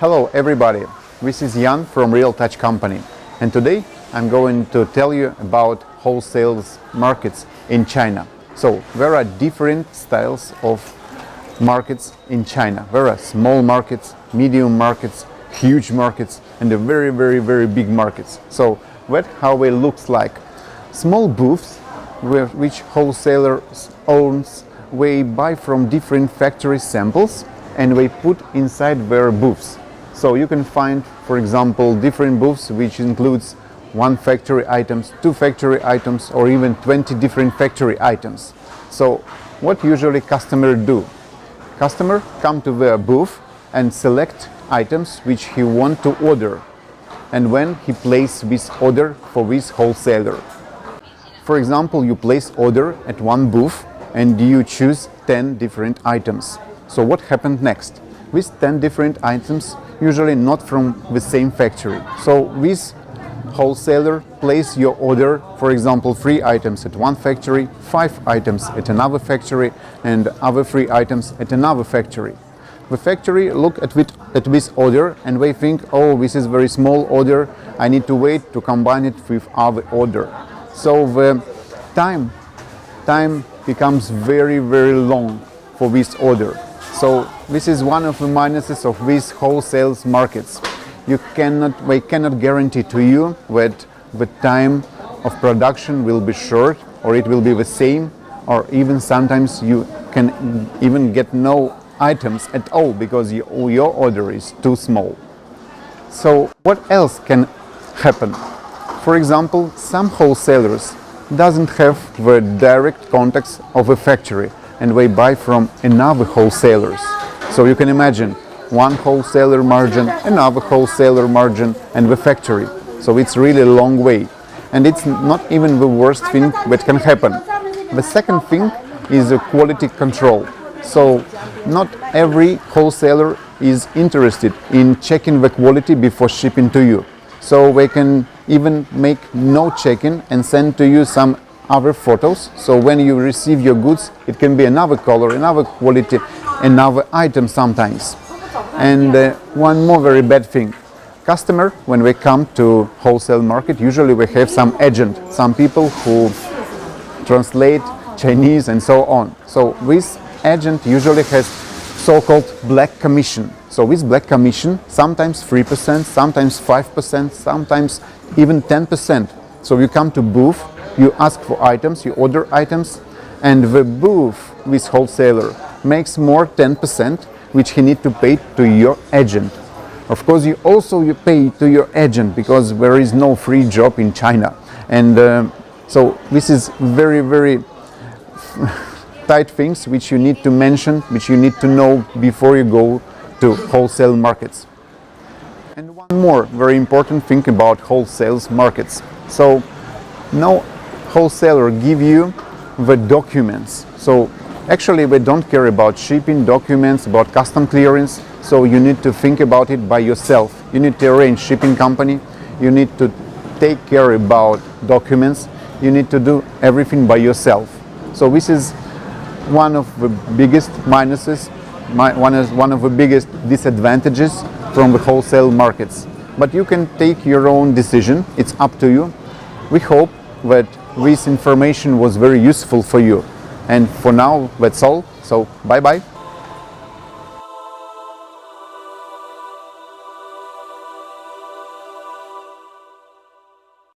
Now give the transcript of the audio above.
Hello everybody, this is Jan from Real Touch Company, and today I'm going to tell you about wholesale markets in China. So there are different styles of markets in China. There are small markets, medium markets, huge markets, and the very big markets. So that's how it looks like. Small booths which wholesalers owns, they buy from different factory samples and they put inside their booths. So you can find, for example, different booths which includes one factory items, two factory items, or even 20 different factory items. So what usually customers do? Customer come to their booth and select items which he want to order, and when he place this order for this wholesaler. For example, you place order at one booth and you choose 10 different items. So what happened next? With 10 different items, usually not from the same factory. So this wholesaler place your order, for example, 3 items at one factory, 5 items at another factory, and other 3 items at another factory. The factory look at this order and they think, oh, this is very small order, I need to wait to combine it with other order. So the time becomes very long for this order. So this is one of the minuses of these wholesale markets. They cannot guarantee to you that the time of production will be short, or it will be the same, or even sometimes you can even get no items at all because your order is too small. So what else can happen? For example, some wholesalers doesn't have the direct contacts of a factory and they buy from another wholesalers. So you can imagine one wholesaler margin, another wholesaler margin, and the factory. So it's really a long way. And it's not even the worst thing that can happen. The second thing is the quality control. So not every wholesaler is interested in checking the quality before shipping to you. So they can even make no check-in and send to you some other photos. So when you receive your goods, it can be another color, another quality, another item sometimes. And one more very bad thing. Customer, when they come to wholesale market, usually we have some agent, some people who translate Chinese and so on. So this agent usually has so-called black commission. So with black commission, sometimes 3%, sometimes 5%, sometimes even 10%. So you come to booth, you ask for items, you order items, and the booth with wholesaler makes more 10%, which he need to pay to your agent. Of course, you pay to your agent because there is no free job in China. And so this is very tight things which you need to mention, which you need to know before you go to wholesale markets. And one more very important thing about wholesale markets. So no wholesaler give you the documents. So actually they don't care about shipping documents, about custom clearance. So you need to think about it by yourself. You need to arrange shipping company. You need to take care about documents. You need to do everything by yourself. So this is one of the biggest minuses, one of the biggest disadvantages from the wholesale markets. But you can take your own decision. It's up to you. We hope that this information was very useful for you. And for now, that's all. So bye-bye.